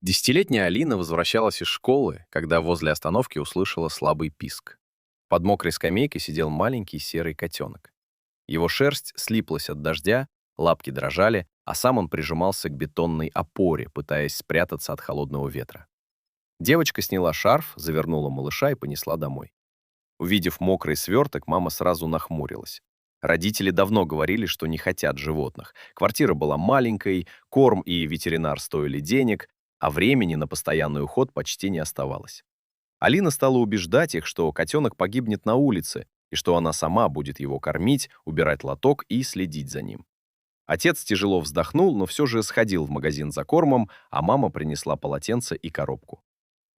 Десятилетняя Алина возвращалась из школы, когда возле остановки услышала слабый писк. Под мокрой скамейкой сидел маленький серый котенок. Его шерсть слиплась от дождя, лапки дрожали, а сам он прижимался к бетонной опоре, пытаясь спрятаться от холодного ветра. Девочка сняла шарф, завернула малыша и понесла домой. Увидев мокрый сверток, мама сразу нахмурилась. Родители давно говорили, что не хотят животных. Квартира была маленькой, корм и ветеринар стоили денег, а времени на постоянный уход почти не оставалось. Алина стала убеждать их, что котенок погибнет на улице, и что она сама будет его кормить, убирать лоток и следить за ним. Отец тяжело вздохнул, но все же сходил в магазин за кормом, а мама принесла полотенце и коробку.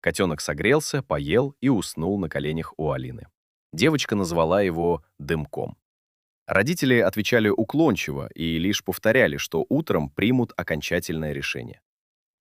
Котенок согрелся, поел и уснул на коленях у Алины. Девочка назвала его «Дымком». Родители отвечали уклончиво и лишь повторяли, что утром примут окончательное решение.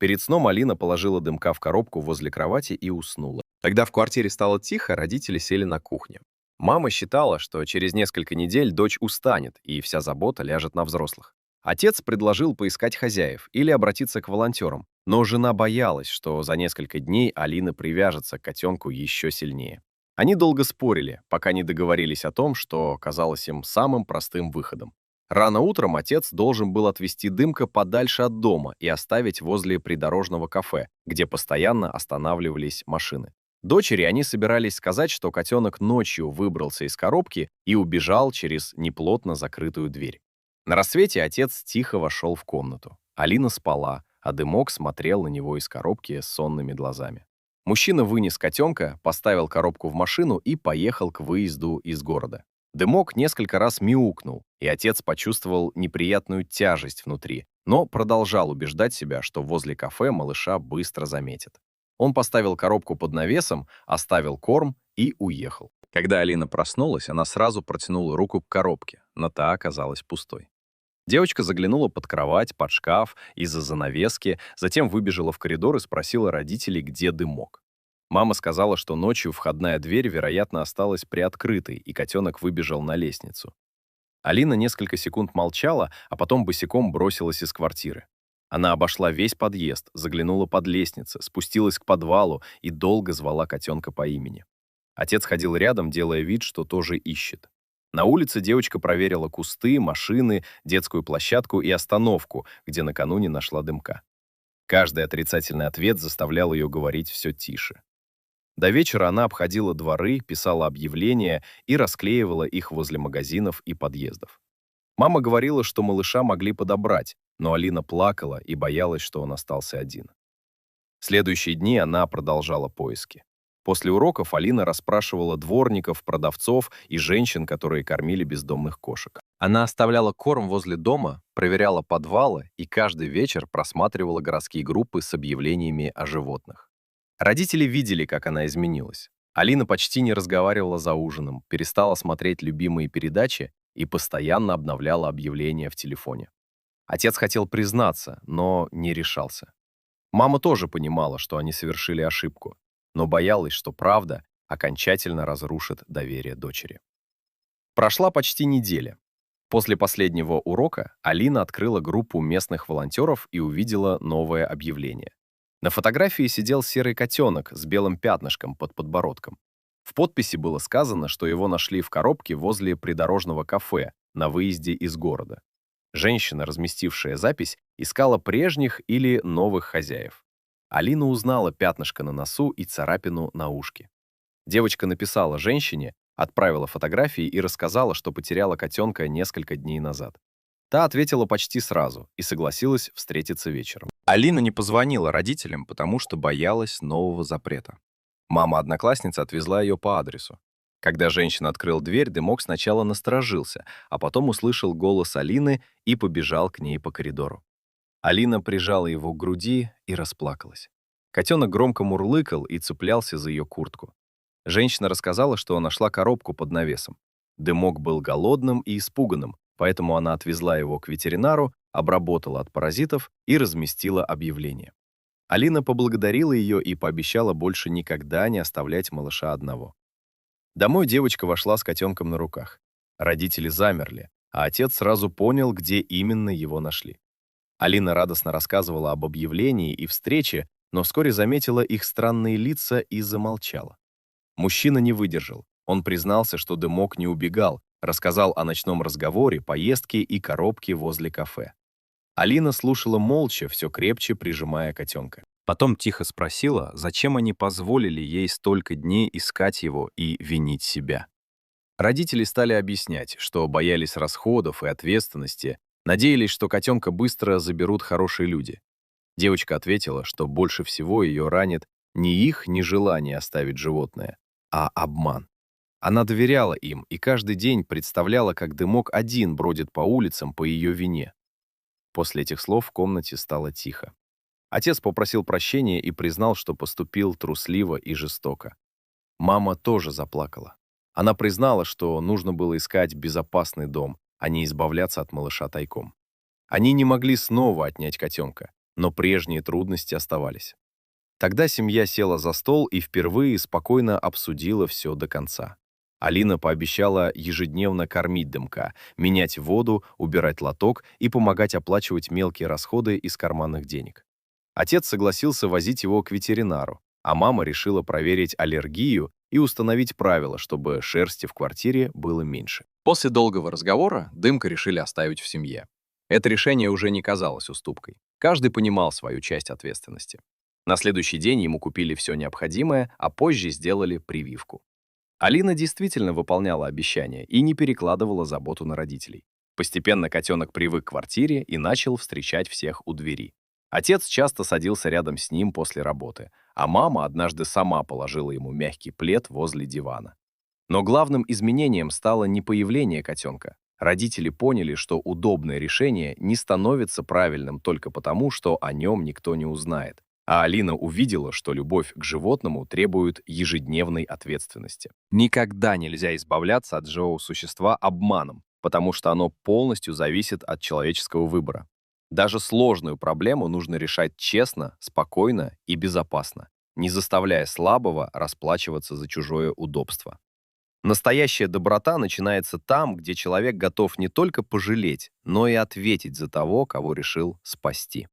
Перед сном Алина положила Дымка в коробку возле кровати и уснула. Когда в квартире стало тихо, родители сели на кухне. Мама считала, что через несколько недель дочь устанет, и вся забота ляжет на взрослых. Отец предложил поискать хозяев или обратиться к волонтерам, но жена боялась, что за несколько дней Алина привяжется к котенку еще сильнее. Они долго спорили, пока не договорились о том, что казалось им самым простым выходом. Рано утром отец должен был отвезти Дымка подальше от дома и оставить возле придорожного кафе, где постоянно останавливались машины. Дочери они собирались сказать, что котенок ночью выбрался из коробки и убежал через неплотно закрытую дверь. На рассвете отец тихо вошел в комнату. Алина спала, а Дымок смотрел на него из коробки с сонными глазами. Мужчина вынес котенка, поставил коробку в машину и поехал к выезду из города. Дымок несколько раз мяукнул, и отец почувствовал неприятную тяжесть внутри, но продолжал убеждать себя, что возле кафе малыша быстро заметят. Он поставил коробку под навесом, оставил корм и уехал. Когда Алина проснулась, она сразу протянула руку к коробке, но та оказалась пустой. Девочка заглянула под кровать, под шкаф, из-за занавески, затем выбежала в коридор и спросила родителей, где Дымок. Мама сказала, что ночью входная дверь, вероятно, осталась приоткрытой, и котенок выбежал на лестницу. Алина несколько секунд молчала, а потом босиком бросилась из квартиры. Она обошла весь подъезд, заглянула под лестницу, спустилась к подвалу и долго звала котенка по имени. Отец ходил рядом, делая вид, что тоже ищет. На улице девочка проверила кусты, машины, детскую площадку и остановку, где накануне нашла Дымка. Каждый отрицательный ответ заставлял ее говорить все тише. До вечера она обходила дворы, писала объявления и расклеивала их возле магазинов и подъездов. Мама говорила, что малыша могли подобрать, но Алина плакала и боялась, что он остался один. В следующие дни она продолжала поиски. После уроков Алина расспрашивала дворников, продавцов и женщин, которые кормили бездомных кошек. Она оставляла корм возле дома, проверяла подвалы и каждый вечер просматривала городские группы с объявлениями о животных. Родители видели, как она изменилась. Алина почти не разговаривала за ужином, перестала смотреть любимые передачи и постоянно обновляла объявления в телефоне. Отец хотел признаться, но не решался. Мама тоже понимала, что они совершили ошибку, но боялась, что правда окончательно разрушит доверие дочери. Прошла почти неделя. После последнего урока Алина открыла группу местных волонтеров и увидела новое объявление. На фотографии сидел серый котенок с белым пятнышком под подбородком. В подписи было сказано, что его нашли в коробке возле придорожного кафе на выезде из города. Женщина, разместившая запись, искала прежних или новых хозяев. Алина узнала пятнышко на носу и царапину на ушке. Девочка написала женщине, отправила фотографии и рассказала, что потеряла котенка несколько дней назад. Та ответила почти сразу и согласилась встретиться вечером. Алина не позвонила родителям, потому что боялась нового запрета. Мама-одноклассница отвезла ее по адресу. Когда женщина открыла дверь, Дымок сначала насторожился, а потом услышал голос Алины и побежал к ней по коридору. Алина прижала его к груди и расплакалась. Котенок громко мурлыкал и цеплялся за ее куртку. Женщина рассказала, что нашла коробку под навесом. Дымок был голодным и испуганным, поэтому она отвезла его к ветеринару, обработала от паразитов и разместила объявление. Алина поблагодарила ее и пообещала больше никогда не оставлять малыша одного. Домой девочка вошла с котенком на руках. Родители замерли, а отец сразу понял, где именно его нашли. Алина радостно рассказывала об объявлении и встрече, но вскоре заметила их странные лица и замолчала. Мужчина не выдержал. Он признался, что Дымок не убегал, рассказал о ночном разговоре, поездке и коробке возле кафе. Алина слушала молча, все крепче прижимая котенка. Потом тихо спросила, зачем они позволили ей столько дней искать его и винить себя. Родители стали объяснять, что боялись расходов и ответственности, надеялись, что котенка быстро заберут хорошие люди. Девочка ответила, что больше всего ее ранит не их нежелание оставить животное, а обман. Она доверяла им и каждый день представляла, как Дымок один бродит по улицам по ее вине. После этих слов в комнате стало тихо. Отец попросил прощения и признал, что поступил трусливо и жестоко. Мама тоже заплакала. Она признала, что нужно было искать безопасный дом, а не избавляться от малыша тайком. Они не могли снова отнять котенка, но прежние трудности оставались. Тогда семья села за стол и впервые спокойно обсудила все до конца. Алина пообещала ежедневно кормить Дымка, менять воду, убирать лоток и помогать оплачивать мелкие расходы из карманных денег. Отец согласился возить его к ветеринару, а мама решила проверить аллергию и установить правила, чтобы шерсти в квартире было меньше. После долгого разговора Дымка решили оставить в семье. Это решение уже не казалось уступкой. Каждый понимал свою часть ответственности. На следующий день ему купили все необходимое, а позже сделали прививку. Алина действительно выполняла обещания и не перекладывала заботу на родителей. Постепенно котенок привык к квартире и начал встречать всех у двери. Отец часто садился рядом с ним после работы, а мама однажды сама положила ему мягкий плед возле дивана. Но главным изменением стало не появление котенка. Родители поняли, что удобное решение не становится правильным только потому, что о нем никто не узнает. А Алина увидела, что любовь к животному требует ежедневной ответственности. Никогда нельзя избавляться от живого существа обманом, потому что оно полностью зависит от человеческого выбора. Даже сложную проблему нужно решать честно, спокойно и безопасно, не заставляя слабого расплачиваться за чужое удобство. Настоящая доброта начинается там, где человек готов не только пожалеть, но и ответить за того, кого решил спасти.